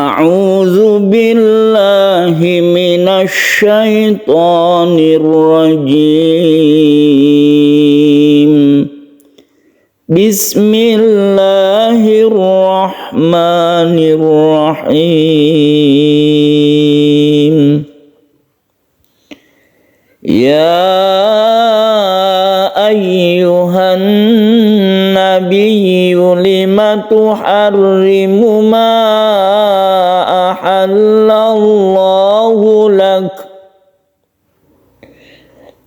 A'udzu billahi minasy syaithanir rajim. Bismillahirrahmanirrahim. Ya ayyuhan nabiyyu lima tuharrimu ma ahallallahu lak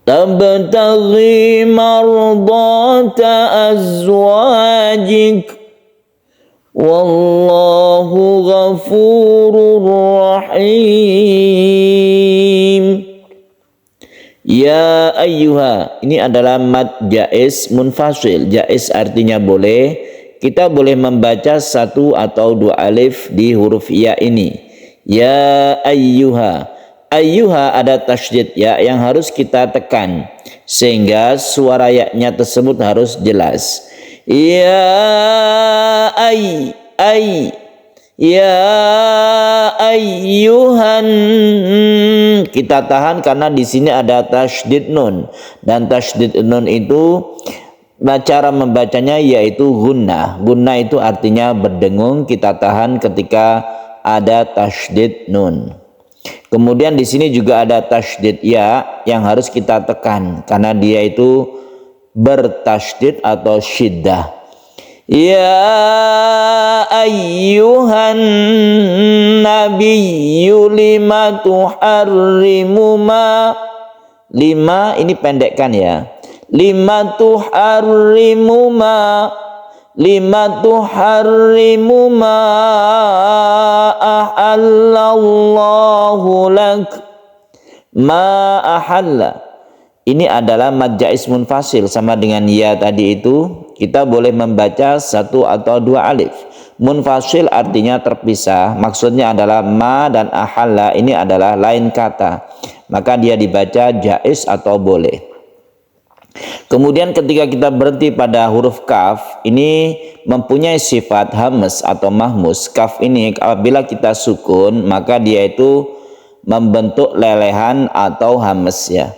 tabtaghi mardata azwajik wallahu ghafurur rahim. Ya ayyuha, ini adalah mad jaiz munfasil. Jaiz artinya boleh. Kita boleh membaca satu atau dua alif di huruf ya ini. Ya ayyuha. Ayyuha ada tasydid ya yang harus kita tekan sehingga suara ya-nya tersebut harus jelas. Ya ya ayyuhan, kita tahan karena di sini ada tasydid nun, dan tasydid nun itu cara membacanya yaitu gunnah. Gunnah itu artinya berdengung, kita tahan ketika ada tasydid nun. Kemudian di sini juga ada tasydid ya yang harus kita tekan karena dia itu bertasydid atau syiddah. Ya ayyuhan nabiyyu lima tuharrimu ma, lima ini pendekkan ya, lima tuharrimu ma, lima tuharrimu ma ahallallahu lak ma ahalla. Ini adalah mad jaiz munfasil sama dengan ya tadi itu. Kita boleh membaca satu atau dua alif. Munfasil artinya terpisah. Maksudnya adalah ma dan ahalla ini adalah lain kata. Maka dia dibaca jaiz atau boleh. Kemudian ketika kita berhenti pada huruf kaf, ini mempunyai sifat hamas atau mahmus. Kaf ini apabila kita sukun, maka dia itu membentuk lelehan atau hamas ya.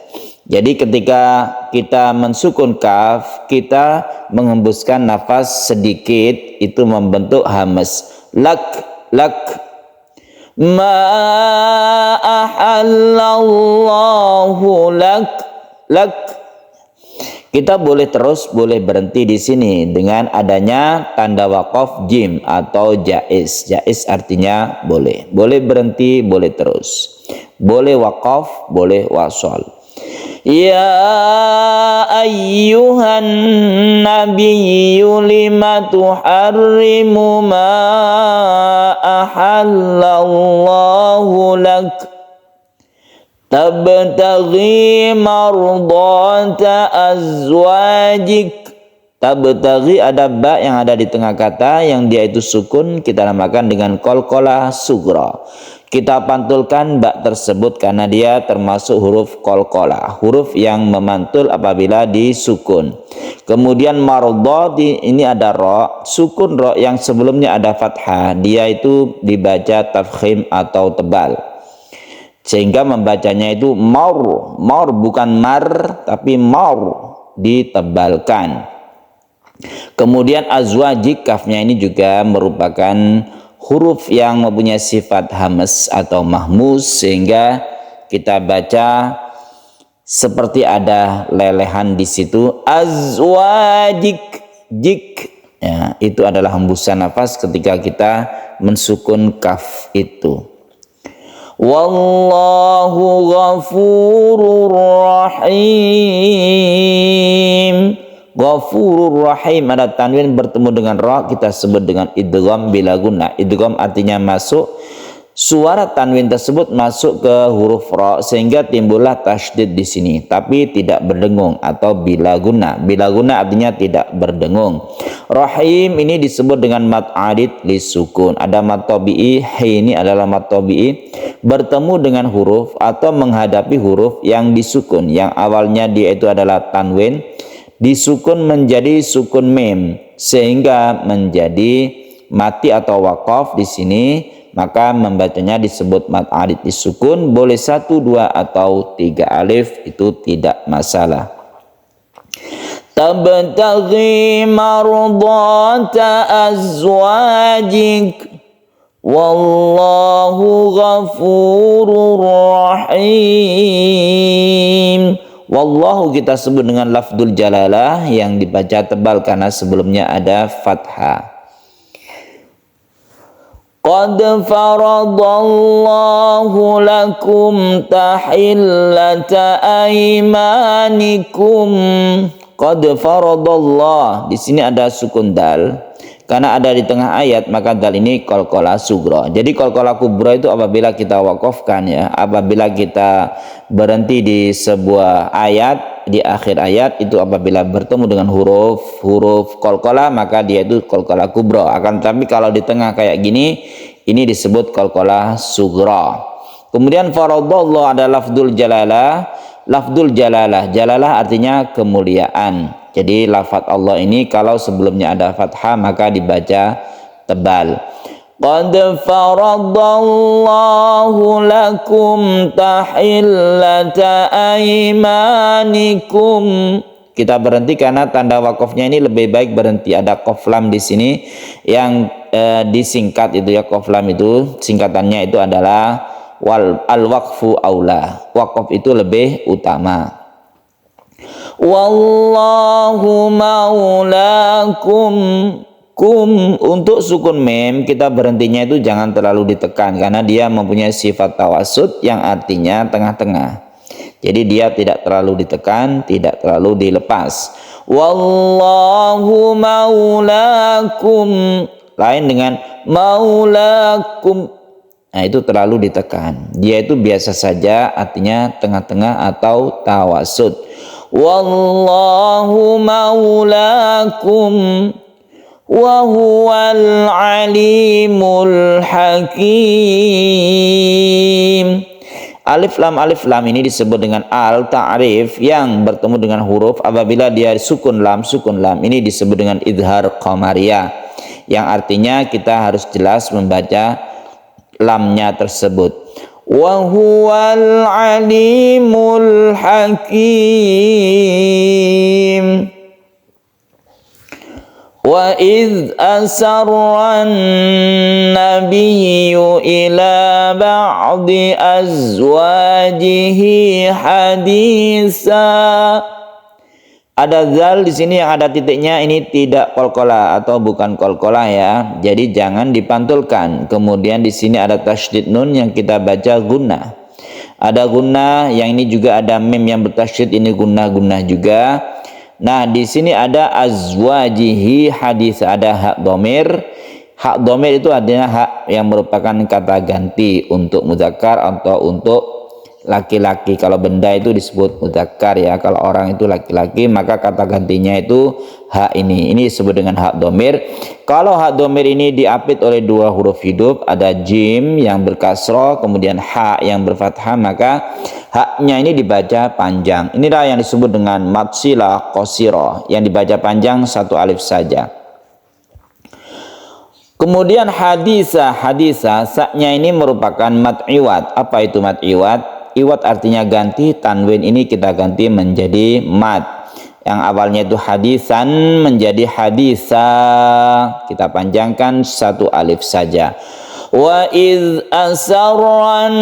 Jadi ketika kita mensukun kaf, kita menghembuskan nafas sedikit, itu membentuk hamas. Lak, lak. Ma ahallallahu lak, lak. Kita boleh terus, boleh berhenti di sini dengan adanya tanda waqaf jim atau jaiz. Jaiz artinya boleh. Boleh berhenti, boleh terus. Boleh waqaf, boleh wasol. Ya ayyuhan nabiyyu lima tuharrimu ma ahallallahu lak tabtaghi mardata azwajik. Tabtaghi ada ba yang ada di tengah kata yang dia itu sukun, kita namakan dengan qalqalah sughra. Kita pantulkan ba tersebut karena dia termasuk huruf qalqalah, huruf yang memantul apabila disukun. Kemudian mardati ini ada ra, sukun ra yang sebelumnya ada fathah, dia itu dibaca tafkhim atau tebal. Sehingga membacanya itu maur, maur bukan mar tapi maur, ditebalkan. Kemudian azwajik, kafnya ini juga merupakan huruf yang mempunyai sifat hamas atau mahmus sehingga kita baca seperti ada lelehan di situ. Azwajik, jik ya, itu adalah hembusan nafas ketika kita mensukun kaf itu. Wallahu ghafurur rahim. Ghafurur rahim ada tanwin bertemu dengan ra, kita sebut dengan idgham bila gunnah. Idgham artinya masuk, suara tanwin tersebut masuk ke huruf ra sehingga timbullah tasydid di sini, tapi tidak berdengung atau bila gunnah. Bila gunnah artinya tidak berdengung. Rahim ini disebut dengan mad adid li sukun. Ada mad tabi'i, ini adalah mad tabi'i bertemu dengan huruf atau menghadapi huruf yang disukun, yang awalnya dia itu adalah tanwin, disukun menjadi sukun mim sehingga menjadi mati atau waqaf di sini, maka membacanya disebut mad arid disukun, boleh 1, 2 atau 3 alif, itu tidak masalah. Tabtaghi mardata azwajik wallahu ghafurur rahim. Wallahu kita sebut dengan lafdul jalalah yang dibaca tebal karena sebelumnya ada fathah. Qad faradallahu lakum tahillata aymanikum. Qad faradallah, di sini ada sukun dal. Karena ada di tengah ayat, maka dal ini qalqalah sughra. Jadi qalqalah kubra itu apabila kita wakafkan ya, apabila kita berhenti di sebuah ayat, di akhir ayat itu apabila bertemu dengan huruf qalqalah, maka dia itu qalqalah kubra. Akan tetapi kalau di tengah kayak gini, ini disebut qalqalah sughra. Kemudian faradallah ada lafdzul jalalah. Lafdzul jalalah, jalalah artinya kemuliaan. Jadi lafaz Allah ini kalau sebelumnya ada fathah maka dibaca tebal. Qad faradallahu lakum tahillata aymanikum. Kita berhenti karena tanda wakafnya ini lebih baik berhenti. Ada qaf lam di sini yang disingkat itu ya, qaf lam itu singkatannya itu adalah al waqfu aula. Wakaf itu lebih utama. Wallahu maulakum. Untuk sukun mem kita berhentinya itu jangan terlalu ditekan karena dia mempunyai sifat tawasud yang artinya tengah-tengah. Jadi dia tidak terlalu ditekan, tidak terlalu dilepas. Wallahu maulakum, lain dengan maulakum. Nah itu terlalu ditekan. Dia itu biasa saja artinya tengah-tengah atau tawasud. Wallahu maulakum wa huwal alimul hakim. Alif lam ini disebut dengan al ta'rif yang bertemu dengan huruf apabila dia sukun lam ini disebut dengan idhar qamariyah yang artinya kita harus jelas membaca lamnya tersebut. Wa huwal alimul hakim. Wa idh asarran nabiyyu ila ba'di azwajihi haditha. Ada zal di sini yang ada titiknya, ini tidak qalqalah atau bukan qalqalah ya. Jadi jangan dipantulkan. Kemudian di sini ada tasydid nun yang kita baca gunnah. Ada gunnah, yang ini juga ada mim yang bertasydid, ini gunnah juga. Nah, di sini ada azwajihi hadis, ada hak dhamir. Hak dhamir itu artinya hak yang merupakan kata ganti untuk mudzakkar atau untuk laki-laki. Kalau benda itu disebut mudzakkar ya, kalau orang itu laki-laki maka kata gantinya itu hak ini disebut dengan hak dhamir. Kalau hak dhamir ini diapit oleh dua huruf hidup, ada jim yang berkasroh kemudian ha yang berfathah, maka haknya ini dibaca panjang. Inilah yang disebut dengan mad silah qasirah yang dibaca panjang satu alif saja. Kemudian hadisa saknya ini merupakan mad iwad. Apa itu mad iwad? Iwad artinya ganti, tanwin ini kita ganti menjadi mad. Yang awalnya itu hadisan menjadi hadisa, kita panjangkan satu alif saja. Wa idh asarran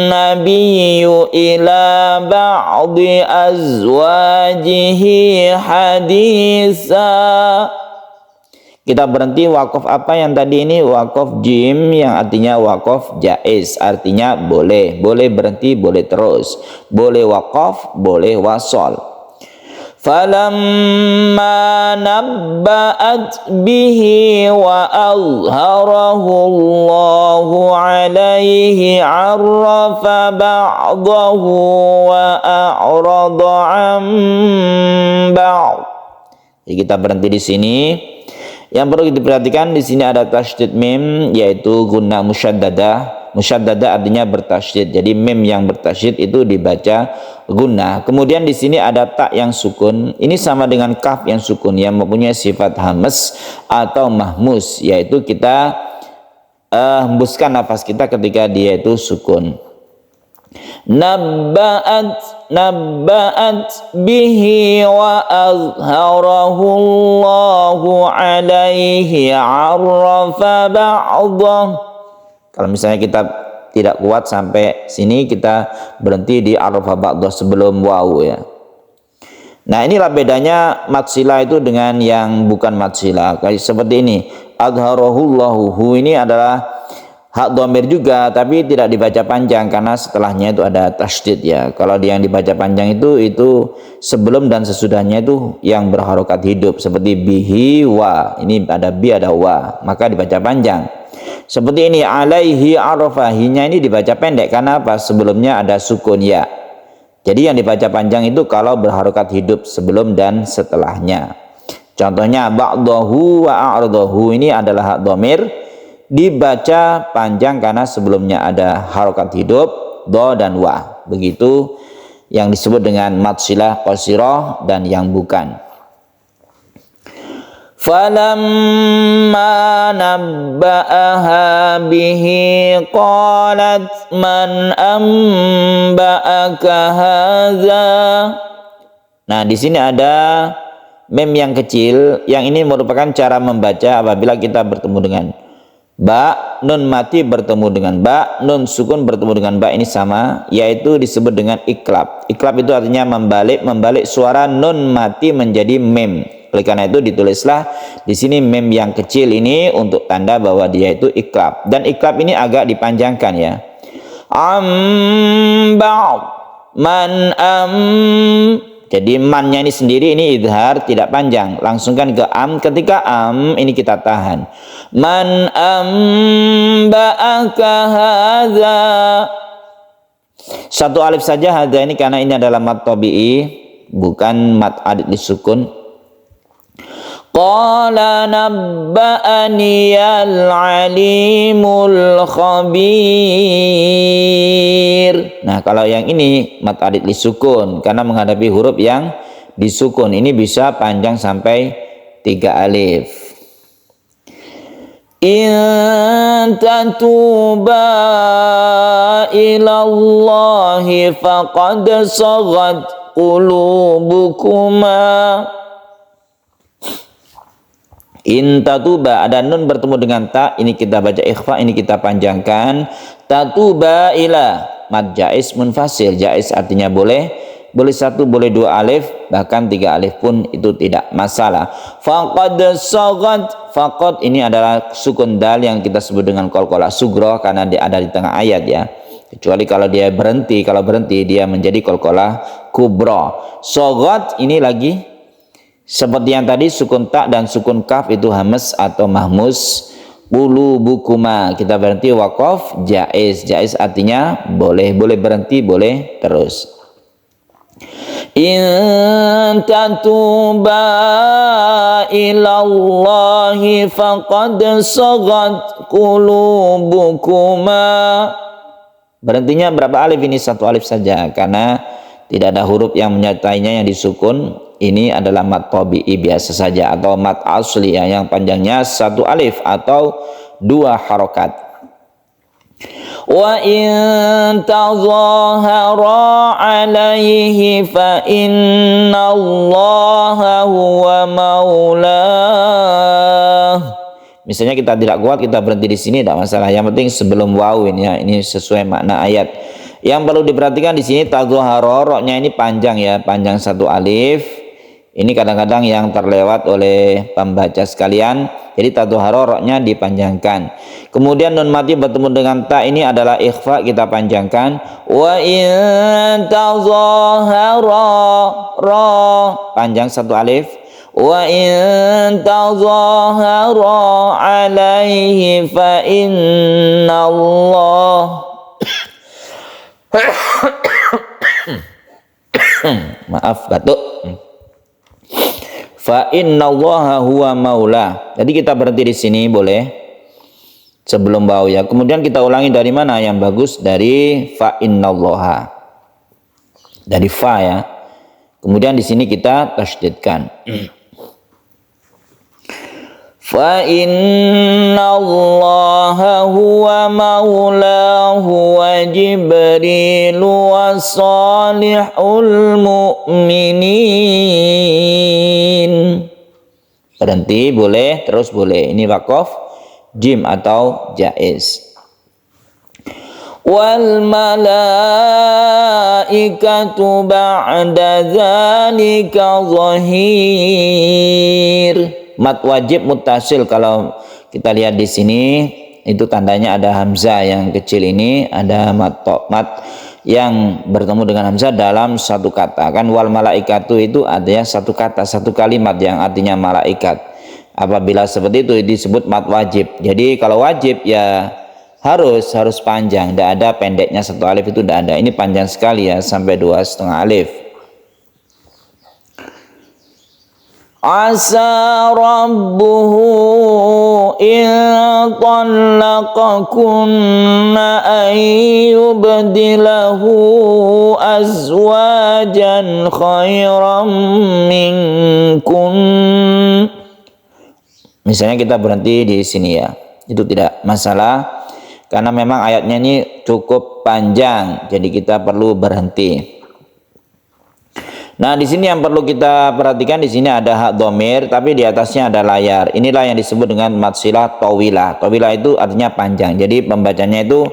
nabiyyu ila ba'di azwajihi hadisa. Kita berhenti wakaf apa yang tadi ini? Wakaf jim yang artinya wakaf jaiz, artinya boleh berhenti, boleh terus, boleh wakaf, boleh wasol. Falamma nabba'at bihi wa azharahu Allahu alaihi arrafa ba'dahu wa a'rada an ba'd. Jadi kita berhenti di sini. Yang perlu diperhatikan di sini ada tasydid mim yaitu gunnah musyaddadah. Musyaddadah artinya bertasydid. Jadi mim yang bertasydid itu dibaca gunnah. Kemudian di sini ada tak yang sukun. Ini sama dengan kaf yang sukun yang mempunyai sifat hamas atau mahmus, yaitu kita hembuskan nafas kita ketika dia itu sukun. Nabba'at bihi wa azharahu Allahu alaihi arrafa ba'dah. Kalau misalnya kita tidak kuat sampai sini, kita berhenti di arrafa ba'dah sebelum waw ya. Nah, inilah bedanya mad silah itu dengan yang bukan mad silah. Kayak seperti ini, azharahullahu, hu ini adalah hak dhamir juga, tapi tidak dibaca panjang karena setelahnya itu ada tasydid ya. Kalau yang dibaca panjang itu sebelum dan sesudahnya itu yang berharokat hidup, seperti bihi wa, ini ada bi ada wa, maka dibaca panjang. Seperti ini, alaihi arafa, hinya ini dibaca pendek karena apa? Sebelumnya ada sukun ya. Jadi yang dibaca panjang itu kalau berharokat hidup sebelum dan setelahnya. Contohnya ba'dahu wa a'radahu, ini adalah hak dhamir, dibaca panjang karena sebelumnya ada harokat hidup do dan wa. Begitu yang disebut dengan mad silah qasirah dan yang bukan. Falamma nabba'aha bihi qalat man amba'aka hadza. Nah, di sini ada mem yang kecil, yang ini merupakan cara membaca apabila kita bertemu dengan ba, nun mati bertemu dengan ba, nun sukun bertemu dengan ba, ini sama, yaitu disebut dengan iklab. Iklab itu artinya membalik suara nun mati menjadi mem. Oleh karena itu ditulislah di sini mem yang kecil ini untuk tanda bahwa dia itu iklab. Dan iklab ini agak dipanjangkan ya. Jadi mannya ini sendiri ini idhar tidak panjang, langsungkan ke am. Ketika am ini kita tahan. Man amba'aka hadza. Satu alif saja hadza ini karena ini adalah mad tabi'i, bukan mad adid disukun. Qala nabba'ani al-alimul khabir. Nah, kalau yang ini mad adid disukun karena menghadapi huruf yang disukun, ini bisa panjang sampai 3 alif. In tatuba ilallahi faqad saghat qulubukuma. In tatuba, ada nun bertemu dengan ta, ini kita baca ikhfa, ini kita panjangkan. Tatuba ila, mad jaiz munfasil. Jaiz artinya boleh satu, boleh 2 alif, bahkan 3 alif pun itu tidak masalah. Faqad saghat, faqad ini adalah sukun dal yang kita sebut dengan qalqalah sughra karena dia ada di tengah ayat ya. Kecuali kalau dia berhenti, kalau berhenti dia menjadi qalqalah kubra. Saghat ini lagi seperti yang tadi, sukun ta dan sukun kaf itu hamas atau mahmus. Qulubukuma kita berhenti waqaf, jaiz. Jaiz artinya boleh berhenti, boleh terus. In tatuba ilallahi faqad saghat qulubukuma. Berhentinya berapa alif ini? 1 alif saja karena tidak ada huruf yang menyertainya yang disukun. Ini adalah mad tabi'i biasa saja atau mad asli ya, yang panjangnya 1 alif atau 2 harokat. Wa in tazahara alaihi fa innallaha huwa maulah. Misalnya kita tidak kuat, kita berhenti di sini tidak masalah. Yang penting sebelum waw ini ya, ini sesuai makna ayat. Yang perlu diperhatikan di sini tazahara, roknya ini panjang ya, panjang 1 alif. Ini kadang-kadang yang terlewat oleh pembaca sekalian. Jadi tadhahara roknya dipanjangkan. Kemudian nun mati bertemu dengan ta, ini adalah ikhfa, kita panjangkan. Wa in tadhahara, ra panjang 1 alif. Wa in tadhahara alaihi fa innallah. Maaf batuk. Fa innallaha huwa maula. Jadi kita berhenti di sini boleh sebelum bau ya. Kemudian kita ulangi dari mana yang bagus? Dari fa innallaha. Dari fa ya. Kemudian di sini kita tasydidkan. fa innallaha huwa maulahu wa Jibril wa salihul mu'minin. Berhenti boleh, terus boleh. Ini waqaf jim atau jaiz. Wal malaikatu ba'da dzalika zahir. Mat wajib muttasil kalau kita lihat di sini itu tandanya ada hamzah yang kecil ini, ada mat yang bertemu dengan hamzah dalam satu kata. Kan wal malaikatu itu adanya satu kata, satu kalimat yang artinya malaikat. Apabila seperti itu disebut mat wajib. Jadi kalau wajib ya harus panjang, tidak ada pendeknya satu alif, itu tidak ada. Ini panjang sekali ya, sampai 2,5 alif. Asa rabbuhu in talaqakunna ayyubdilahu azwajan khairam minkun. Misalnya kita berhenti di sini ya, itu tidak masalah. Karena memang ayatnya ini cukup panjang, jadi kita perlu berhenti. Nah, di sini yang perlu kita perhatikan, di sini ada hak dhamir, tapi di atasnya ada layar. Inilah yang disebut dengan matsilah tawilah. Tawilah itu artinya panjang. Jadi pembacanya itu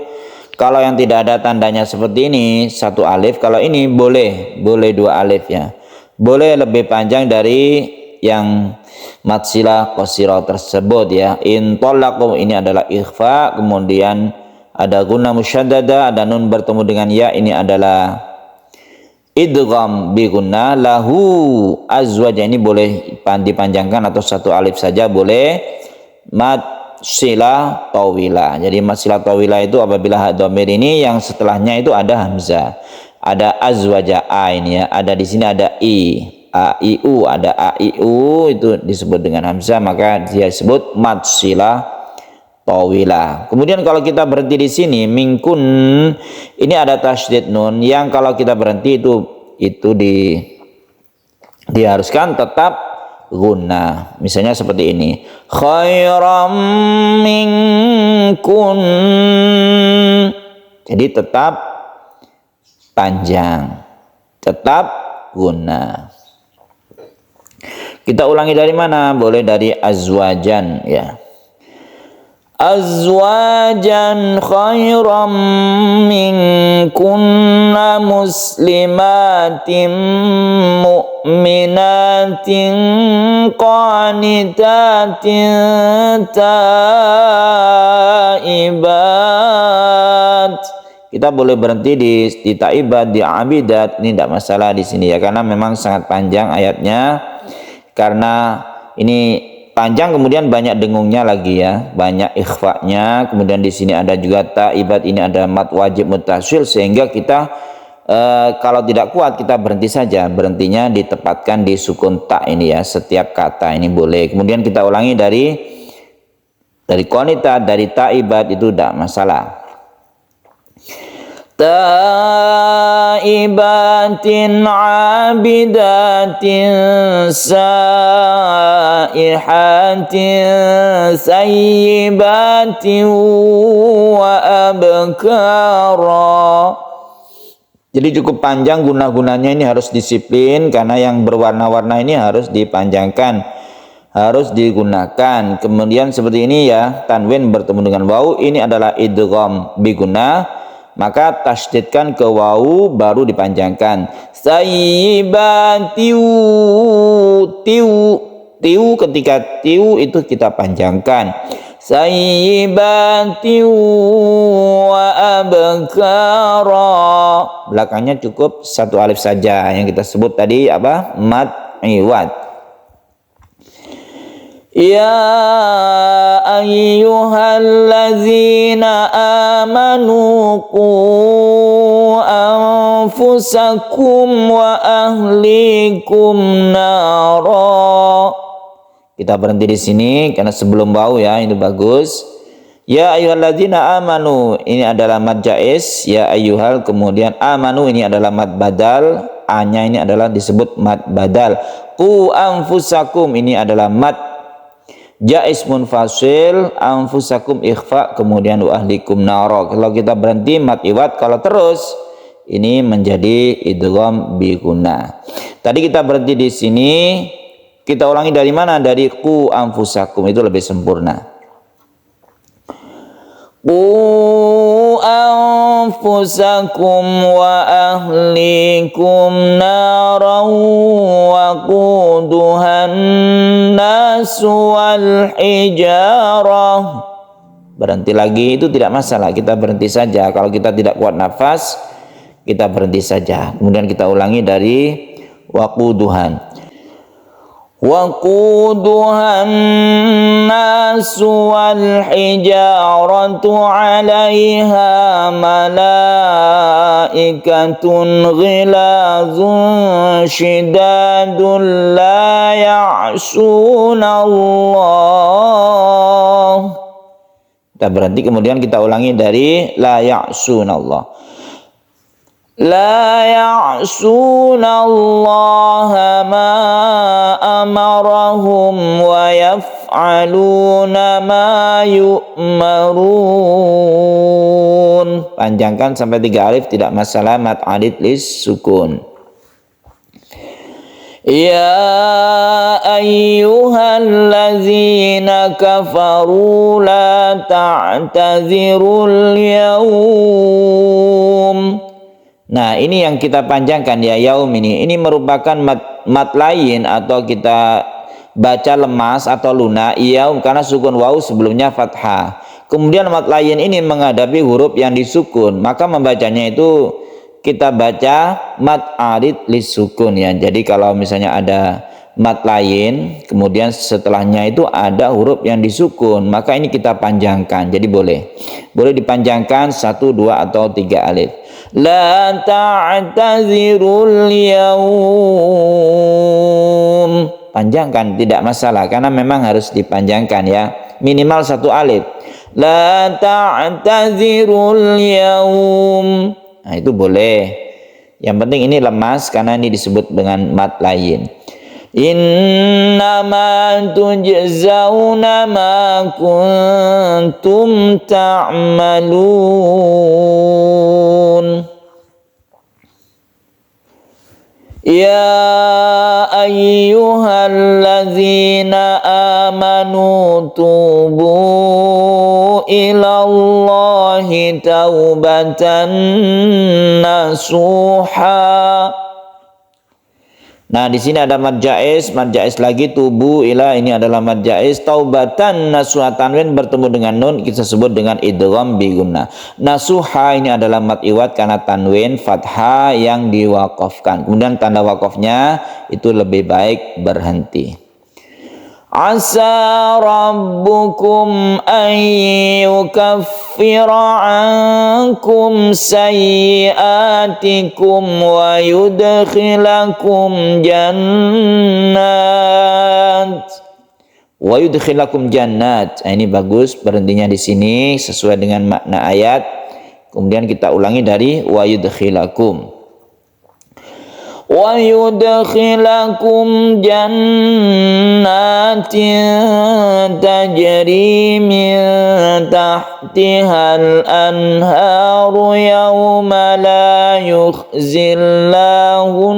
kalau yang tidak ada tandanya seperti ini satu alif, kalau ini boleh 2 alif ya. Boleh lebih panjang dari yang matsilah qasirah tersebut ya. In talaqu ini adalah ikhfa, kemudian ada guna musyaddada, ada nun bertemu dengan ya, ini adalah idgham bi gunnah. Lahu azwaj, ini boleh dipanjangkan atau satu alif saja boleh. Matsilah tawilah. Jadi matsilah tawilah itu apabila hak dhamir ini yang setelahnya itu ada hamzah. Ada azwaja a ini ya. Ada di sini ada i. A, I, U, ada A, I, U itu disebut dengan hamzah, maka dia disebut matsilah tawilah. Kemudian kalau kita berhenti di sini minkun, ini ada tasydid nun yang kalau kita berhenti itu diharuskan tetap gunnah. Misalnya seperti ini, khairam minkun, jadi tetap panjang, tetap gunnah. Kita ulangi dari mana? Boleh dari azwajan ya. Azwajan khairam minkunna muslimatin mu'minatin qanitatin taibat. Kita boleh berhenti di taibat, di abidat, ini tidak masalah di sini ya, karena memang sangat panjang ayatnya. Karena ini panjang, kemudian banyak dengungnya lagi ya, banyak ikhfa'nya. Kemudian di sini ada juga taibat, ini ada mat wajib muttasil, sehingga kita kalau tidak kuat kita berhenti saja, berhentinya ditempatkan di sukun ta ini ya, setiap kata ini boleh. Kemudian kita ulangi dari qanita, dari taibat, itu tidak masalah. Taibatin abidatin saihatin sayyibatin wa abkara. Jadi cukup panjang, guna-gunanya ini harus disiplin, karena yang berwarna-warna ini harus dipanjangkan, harus digunakan. Kemudian seperti ini ya, tanwin bertemu dengan wawu, ini adalah idgham bi gunnah, maka tasydidkan ke wawu baru dipanjangkan. Sayyibatiu, tiu ketika tiu itu kita panjangkan. Sayyibatiu wa abkara, belakangnya cukup satu alif saja, yang kita sebut tadi apa? Mad iwad. Ya ayyuhallazina amanu qu anfusakum wa ahlikum nara. Kita berhenti di sini karena sebelum bau ya, ini bagus. Ya ayyuhallazina amanu, ini adalah mad jaiz. Ya ayyuhal, kemudian amanu ini adalah mad badal, a-nya ini adalah disebut mad badal. Qu anfusakum ini adalah mad Ja ismun fasil, anfusakum ikhfa, kemudian wa ahlikum naro. Kalau kita berhenti mat iwad, kalau terus ini menjadi idgham bi gunnah. Tadi kita berhenti di sini, kita ulangi dari mana? Dari ku anfusakum, itu lebih sempurna. Qu anfusakum wa ahlikum naran wa quduhan nasu wal hijarah. Berhenti lagi itu tidak masalah, kita berhenti saja. Kalau kita tidak kuat nafas, kita berhenti saja. Kemudian kita ulangi dari waquduhan. Waquduhan nasu wal hijaratu 'alaiha malaikatun ghilazun shidadun la ya'sunallah. Kita berhenti, kemudian kita ulangi dari la ya'sunallah. La ya'sunallaha ma amarahum wa yaf'aluna ma yu'marun. Panjangkan sampai 3 alif, tidak masalah, mat alif lis sukun. Ya ayyuhallazina kafaru la ta'tazirul yawm. Nah, ini yang kita panjangkan ya, yaum ini. Ini merupakan mat lain atau kita baca lemas atau lunak yaum karena sukun waw sebelumnya fathah. Kemudian mat lain ini menghadapi huruf yang disukun, maka membacanya itu kita baca mat arid lis sukun ya. Jadi kalau misalnya ada mat lain, kemudian setelahnya itu ada huruf yang disukun, maka ini kita panjangkan. Jadi boleh dipanjangkan 1, 2 atau 3 alif. La ta'tazirul yawm. Panjangkan, tidak masalah, karena memang harus dipanjangkan ya, minimal 1 alif. La ta'tazirul yawm. Nah, itu boleh. Yang penting ini lemas karena ini disebut dengan mat lain. Innama tujzauna ma kuntum ta'malun. Ya ayyuhallazina amanu tubu ilallahi taubatan nasuha. Nah, di sini ada mad jaiz lagi, tubu ila, ini adalah mad jaiz. Taubatan nasuha, tanwin bertemu dengan nun kita sebut dengan idgham bi gunnah. Nasuha ini adalah mad iwad karena tanwin fathah yang diwaqafkan. Kemudian tanda waqafnya itu lebih baik berhenti. Asa rabbukum an yukaffira ankum sayyiatikum wa yudkhilakum jannat. Wa yudkhilakum jannat. Nah, ini bagus berhentinya di sini sesuai dengan makna ayat. Kemudian kita ulangi dari wa yudkhilakum. Wa yudkhilakum jannatin tajri min tahtihal anharu yawma la yukhzillahu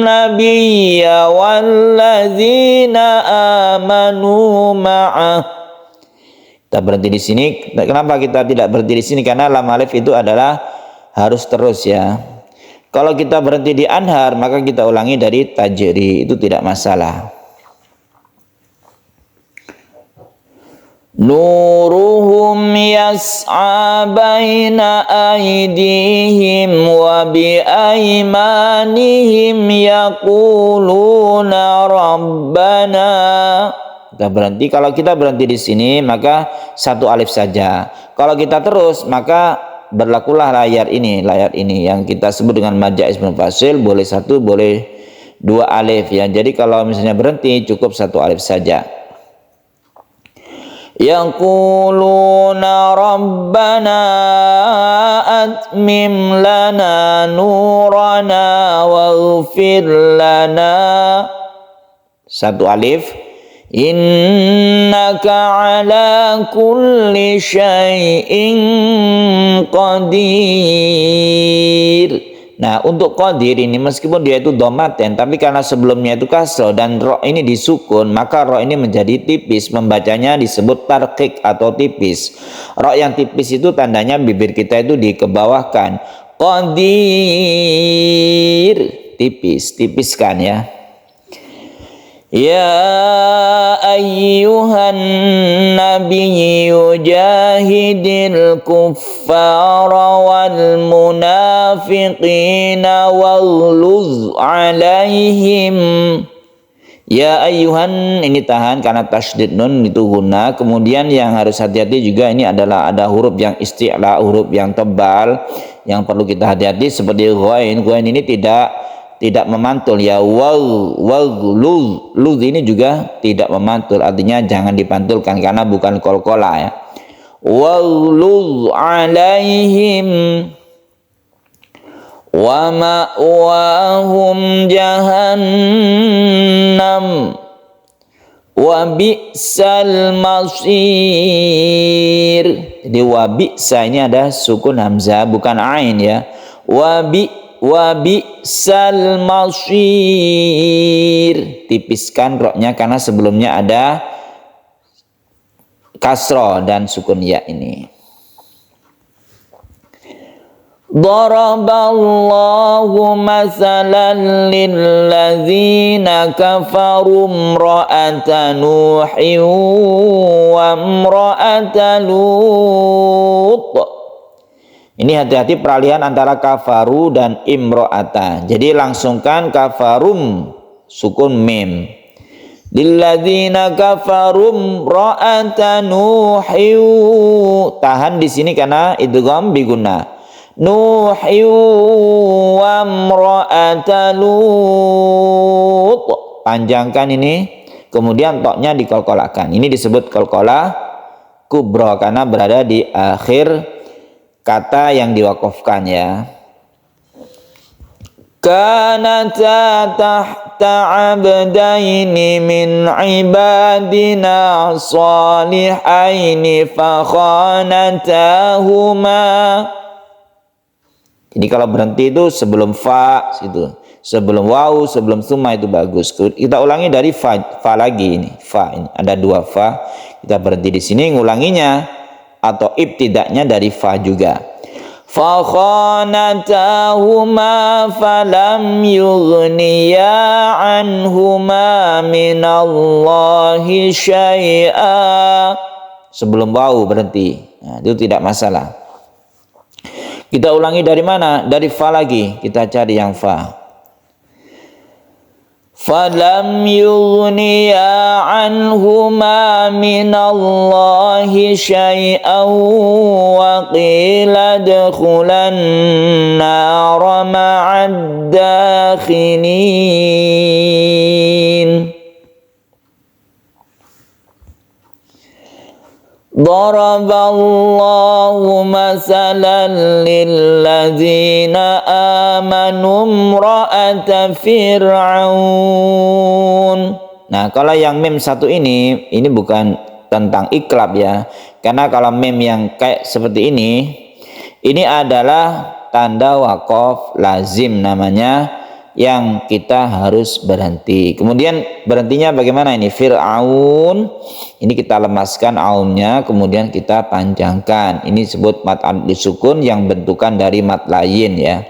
nabiyya walladzina amanu ma'ah. Kita berhenti di sini. Kenapa kita tidak berhenti di sini? Karena lam alif itu adalah harus terus ya. Kalau kita berhenti di anhar, maka kita ulangi dari tajri, itu tidak masalah. Nuruhum yas'a baina aydihim wa bi aymanihim yaquluna rabbana. Kita berhenti. Kalau kita berhenti di sini, maka 1 alif saja. Kalau kita terus, maka berlakulah layar ini yang kita sebut dengan mad jaiz munfasil, boleh 1, boleh 2 alif ya. Jadi kalau misalnya berhenti cukup 1 alif saja. Yaquluna rabbana atmim lana nurana waghfir lana. 1 alif. innaka ala kulli syai'in qadir. Nah, untuk qadir ini meskipun dia itu domaten, tapi karena sebelumnya itu kasro dan ro ini disukun, maka ro ini menjadi tipis. Membacanya disebut tarqiq atau tipis. Ro yang tipis itu tandanya bibir kita itu dikebawahkan. Qadir, tipis, tipiskan ya. Ya ayyuhan nabiyyu jahidil kuffara wal munafiqina waghluz alaihim. Ya ayyuhan, ini tahan karena tasydid nun itu guna. Kemudian yang harus hati-hati juga ini adalah ada huruf yang isti'la, huruf yang tebal yang perlu kita hati-hati seperti ghain. Ghain ini tidak memantul ya. Luz ini juga tidak memantul, artinya jangan dipantulkan karena bukan qalqalah ya. Waghluz alaihim wa ma'wahum jahannam wa bi'sal masir. Jadi wa bi'sa ini ada sukun hamzah bukan ain ya. Wa bi'sal masir, tipiskan roknya karena sebelumnya ada kasro dan sukun ya ini. Daraballahu masalan lilladzina kafaru imra'ata nuhin wa imra'ata lut. Ini hati-hati peralihan antara kafaru dan imro'ata. Jadi langsungkan kafarum sukun mim. Lilladzina kafarum ra'ata nuhiu. Tahan di sini karena idgham biguna. Nuhiu wa imra'ata lut. Panjangkan ini. Kemudian toknya dikolkolakan. Ini disebut kolkolah kubra karena berada di akhir kata yang diwakafkan ya. Kanata tahta abdaini min ibadina salihaini fakhanatahuma. Jadi kalau berhenti itu sebelum fa itu, sebelum waw, sebelum summa itu bagus. Kita ulangi dari fa lagi ini. Fa ini ada dua fa. Kita berhenti di sini ngulanginya atau ibtidaknya dari fa juga. Fa khanatahuma falam yughniya anhuma minallahi syai'a. Sebelum waw berhenti. Nah, itu tidak masalah. Kita ulangi dari mana? Dari fa lagi. Kita cari yang fa. Falam yughniya anhuma minallahi syai'an wa qila dukhulan nara ma'ad dakhilin. Daraballahu masalan lilladzina amanu imra'ata fir'aun. Nah, kalau yang mim satu ini bukan tentang iklab ya. Karena kalau mim yang kayak seperti ini adalah tanda waqaf lazim namanya yang kita harus berhenti. Kemudian berhentinya bagaimana ini? Fir'aun. Ini kita lemaskan aunnya, kemudian kita panjangkan. Ini disebut mat disukun yang bentukan dari mat lain ya.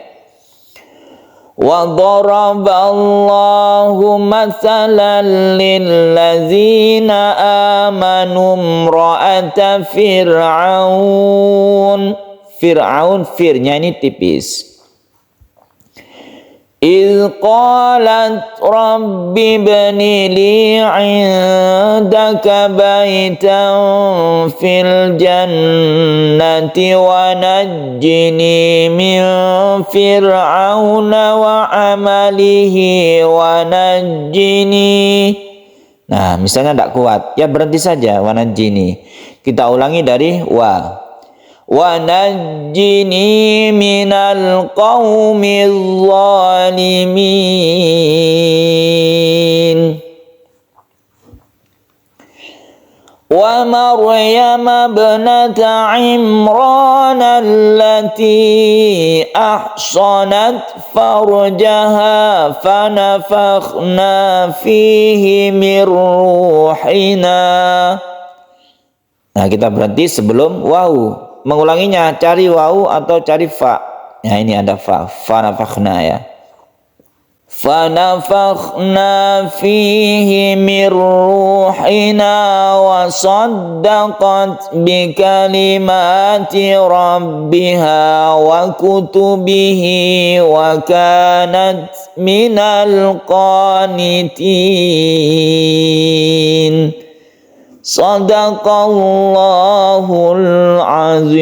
Wa daraballahu masalan lilladzina amanu imra'ata fir'aun. Fir'aun, firnya ini tipis. إذ قالت رب ابن لي عندك بيتا في الجنة ونجني من فرعون وعمله ونجني. Nah, misalnya tidak kuat, ya berhenti saja wanajini. Kita ulangi dari wa. Wa najjini minal qaumiz zalimin. wa Maryam ibnat Imran allati ahsanat farjaha fanafakhna fihi min ruhina. Nah, kita berhenti sebelum waw. Mengulanginya, cari waw atau cari fa. Nah, ini ada fa, fanafakhna ya. Fanafakhna fihi min ruhina wa saddaqat bi kalimati rabbiha wa kutubihi wa kanat minal qanitin. Sadaqallahul azim.